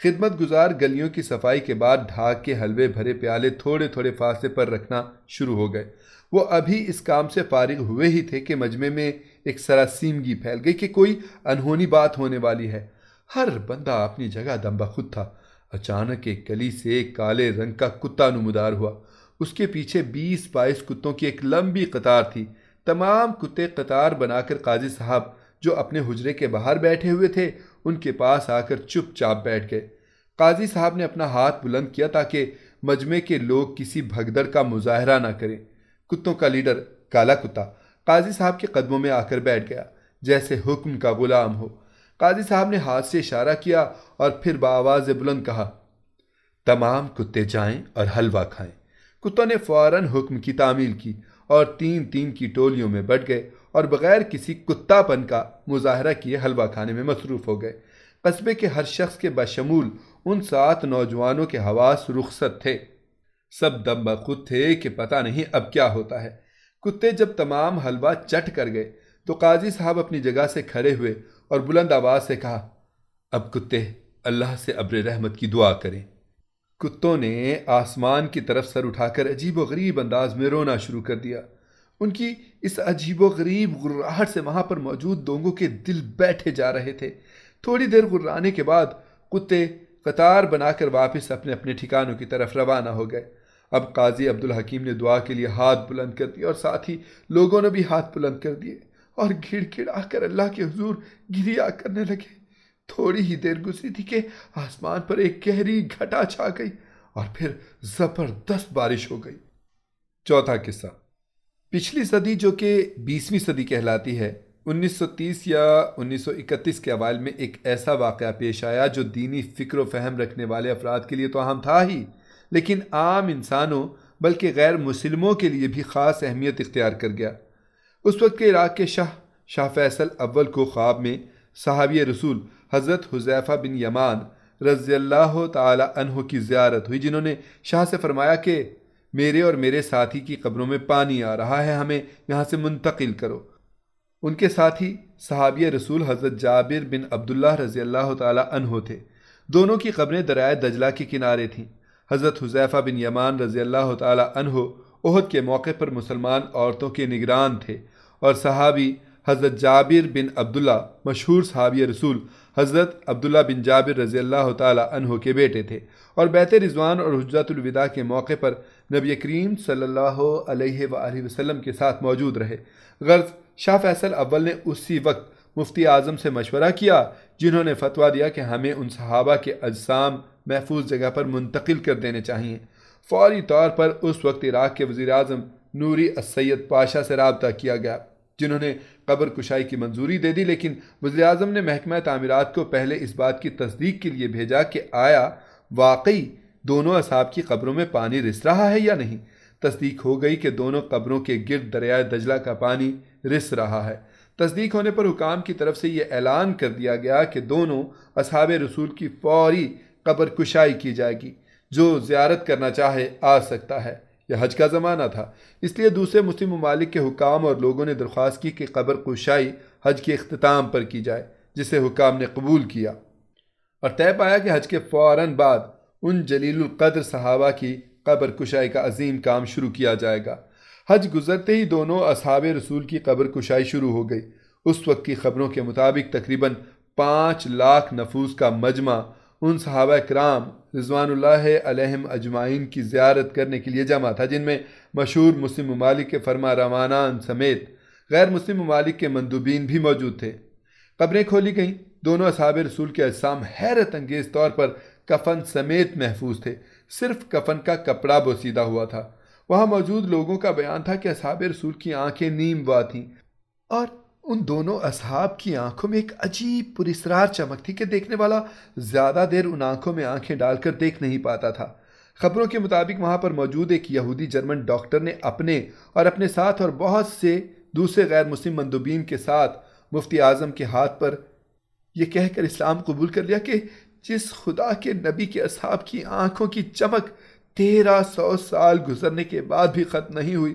خدمت گزار گلیوں کی صفائی کے بعد ڈھاک کے حلوے بھرے پیالے تھوڑے تھوڑے فاصلے پر رکھنا شروع ہو گئے۔ وہ ابھی اس کام سے فارغ ہوئے ہی تھے کہ مجمع میں ایک سراسیمگی پھیل گئی کہ کوئی انہونی بات ہونے والی ہے۔ ہر بندہ اپنی جگہ دم بخود تھا۔ اچانک ایک گلی سے ایک کالے رنگ کا کتا نمودار ہوا۔ اس کے پیچھے 20-22 کتوں کی ایک لمبی قطار تھی۔ تمام کتے قطار بنا کر قاضی صاحب جو اپنے حجرے کے باہر بیٹھے ہوئے تھے ان کے پاس آ کر چپ چاپ بیٹھ گئے۔ قاضی صاحب نے اپنا ہاتھ بلند کیا تاکہ مجمع کے لوگ کسی بھگدڑ کا مظاہرہ نہ کریں۔ کتوں کا لیڈر کالا کتا قاضی صاحب کے قدموں میں آ کر بیٹھ گیا جیسے حکم کا غلام ہو۔ قاضی صاحب نے ہاتھ سے اشارہ کیا اور پھر بآواز بلند کہا، تمام کتے جائیں اور حلوہ کھائیں۔ کتوں نے فوراً حکم کی تعمیل کی اور 3-3 کی ٹولیوں میں بٹ گئے اور بغیر کسی کتا پن کا مظاہرہ کیے حلوہ کھانے میں مصروف ہو گئے۔ قصبے کے ہر شخص کے بشمول ان 7 نوجوانوں کے حواس رخصت تھے۔ سب دم بخود تھے کہ پتہ نہیں اب کیا ہوتا ہے۔ کتے جب تمام حلوہ چٹ کر گئے تو قاضی صاحب اپنی جگہ سے کھڑے ہوئے اور بلند آواز سے کہا، اب کتے اللہ سے ابر رحمت کی دعا کریں۔ کتوں نے آسمان کی طرف سر اٹھا کر عجیب و غریب انداز میں رونا شروع کر دیا۔ ان کی اس عجیب و غریب غراہٹ سے وہاں پر موجود لوگوں کے دل بیٹھے جا رہے تھے۔ تھوڑی دیر غرانے کے بعد کتے قطار بنا کر واپس اپنے اپنے ٹھکانوں کی طرف روانہ ہو گئے۔ اب قاضی عبدالحکیم نے دعا کے لیے ہاتھ بلند کر دیے اور ساتھ ہی لوگوں نے بھی ہاتھ بلند کر دیے اور گڑ گڑا کر اللہ کے حضور گریا کرنے لگے۔ تھوڑی ہی دیر گزری تھی کہ آسمان پر ایک گہری گھٹا چھا گئی اور پھر زبردست بارش ہو گئی۔ چوتھا قصہ۔ پچھلی صدی جو کہ 20ویں صدی کہلاتی ہے، 1930 یا 1931 کے اوائل میں ایک ایسا واقعہ پیش آیا جو دینی فکر و فہم رکھنے والے افراد کے لیے تو اہم تھا ہی، لیکن عام انسانوں بلکہ غیر مسلموں کے لیے بھی خاص اہمیت اختیار کر گیا۔ اس وقت کے عراق کے شاہ فیصل اول کو خواب میں صحابی رسول حضرت حذیفہ بن یمان رضی اللہ تعالی عنہ کی زیارت ہوئی، جنہوں نے شاہ سے فرمایا کہ میرے اور میرے ساتھی کی قبروں میں پانی آ رہا ہے، ہمیں یہاں سے منتقل کرو۔ ان کے ساتھی صحابی رسول حضرت جابر بن عبداللہ رضی اللہ تعالی عنہ تھے۔ دونوں کی قبریں دریائے دجلہ کے کنارے تھیں۔ حضرت حذیفہ بن یمان رضی اللہ تعالی عنہ احد کے موقع پر مسلمان عورتوں کے نگران تھے اور صحابی حضرت جابر بن عبداللہ مشہور صحابی رسول حضرت عبداللہ بن جابر رضی اللہ تعالی عنہ کے بیٹے تھے اور بیعت رضوان اور حجۃ الوداع کے موقع پر نبی کریم صلی اللہ علیہ وآلہ وسلم کے ساتھ موجود رہے۔ غرض شاہ فیصل اول نے اسی وقت مفتی اعظم سے مشورہ کیا، جنہوں نے فتویٰ دیا کہ ہمیں ان صحابہ کے اجسام محفوظ جگہ پر منتقل کر دینے چاہیے۔ فوری طور پر اس وقت عراق کے وزیر اعظم نوری السید پاشا سے رابطہ کیا گیا، جنہوں نے قبر کشائی کی منظوری دے دی، لیکن وزیر اعظم نے محکمہ تعمیرات کو پہلے اس بات کی تصدیق کے لیے بھیجا کہ آیا واقعی دونوں اصحاب کی قبروں میں پانی رس رہا ہے یا نہیں۔ تصدیق ہو گئی کہ دونوں قبروں کے گرد دریائے دجلہ کا پانی رس رہا ہے۔ تصدیق ہونے پر حکام کی طرف سے یہ اعلان کر دیا گیا کہ دونوں اصحاب رسول کی فوری قبر کشائی کی جائے گی۔ جو زیارت کرنا چاہے آ سکتا ہے۔ یہ حج کا زمانہ تھا، اس لیے دوسرے مسلم ممالک کے حکام اور لوگوں نے درخواست کی کہ قبر کشائی حج کے اختتام پر کی جائے، جسے حکام نے قبول کیا اور طے پایا کہ حج کے فوراً بعد ان جلیل القدر صحابہ کی قبر کشائی کا عظیم کام شروع کیا جائے گا۔ حج گزرتے ہی دونوں اصحاب رسول کی قبر کشائی شروع ہو گئی۔ اس وقت کی خبروں کے مطابق تقریباً 5 لاکھ نفوس کا مجمع ان صحابہ کرام رضوان اللہ علیہم اجمعین کی زیارت کرنے کے لیے جمع تھا، جن میں مشہور مسلم ممالک کے فرما روانان سمیت غیر مسلم ممالک کے مندوبین بھی موجود تھے۔ قبریں کھولی گئیں۔ دونوں اصحاب رسول کے اجسام حیرت انگیز طور پر کفن سمیت محفوظ تھے، صرف کفن کا کپڑا بوسیدہ ہوا تھا۔ وہاں موجود لوگوں کا بیان تھا کہ اصحاب رسول کی آنکھیں نیم وا تھیں اور ان دونوں اصحاب کی آنکھوں میں ایک عجیب پراسرار چمک تھی کہ دیکھنے والا زیادہ دیر ان آنکھوں میں آنکھیں ڈال کر دیکھ نہیں پاتا تھا۔ خبروں کے مطابق وہاں پر موجود ایک یہودی جرمن ڈاکٹر نے اپنے ساتھ اور بہت سے دوسرے غیر مسلم مندوبین کے ساتھ مفتی اعظم کے ہاتھ پر یہ کہہ کر اسلام قبول کر لیا کہ جس خدا کے نبی کے اصحاب کی آنکھوں کی چمک 1300 سال گزرنے کے بعد بھی ختم نہیں ہوئی،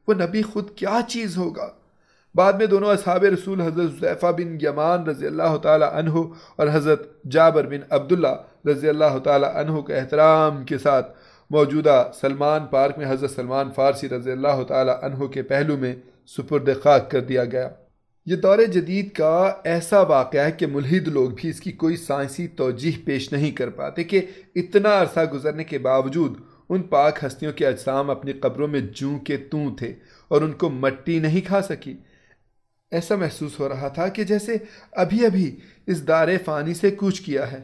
وہ نبی خود کیا چیز ہوگا۔ بعد میں دونوں اصحاب رسول حضرت حذیفہ بن یمان رضی اللہ تعالی عنہ اور حضرت جابر بن عبداللہ رضی اللہ تعالی عنہ کے احترام کے ساتھ موجودہ سلمان پارک میں حضرت سلمان فارسی رضی اللہ تعالی عنہ کے پہلو میں سپرد خاک کر دیا گیا۔ یہ دور جدید کا ایسا واقعہ ہے کہ ملحد لوگ بھی اس کی کوئی سائنسی توجیہ پیش نہیں کر پاتے کہ اتنا عرصہ گزرنے کے باوجود ان پاک ہستیوں کے اجسام اپنی قبروں میں جوں کے توں تھے اور ان کو مٹی نہیں کھا سکی۔ ایسا محسوس ہو رہا تھا کہ جیسے ابھی ابھی اس دار فانی سے کوچ کیا ہے۔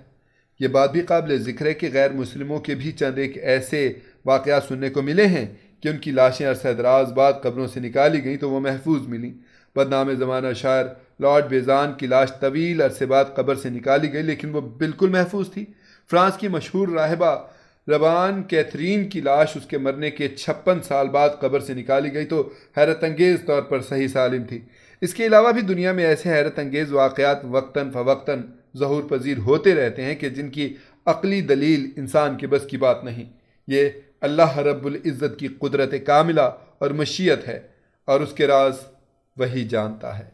یہ بات بھی قابل ذکر ہے کہ غیر مسلموں کے بھی چند ایک ایسے واقعات سننے کو ملے ہیں کہ ان کی لاشیں عرصہ دراز بعد قبروں سے نکالی گئیں تو وہ محفوظ ملیں۔ بدنام زمانہ شاعر لارڈ بیزان کی لاش طویل عرصے بعد قبر سے نکالی گئی لیکن وہ بالکل محفوظ تھی۔ فرانس کی مشہور راہبہ ربان کیتھرین کی لاش اس کے مرنے کے 56 سال بعد قبر سے نکالی گئی تو حیرت انگیز طور پر صحیح سالم تھی۔ اس کے علاوہ بھی دنیا میں ایسے حیرت انگیز واقعات وقتاً فوقتاً ظہور پذیر ہوتے رہتے ہیں کہ جن کی عقلی دلیل انسان کے بس کی بات نہیں۔ یہ اللہ رب العزت کی قدرت کاملہ اور مشیت ہے اور اس کے راز وہی جانتا ہے۔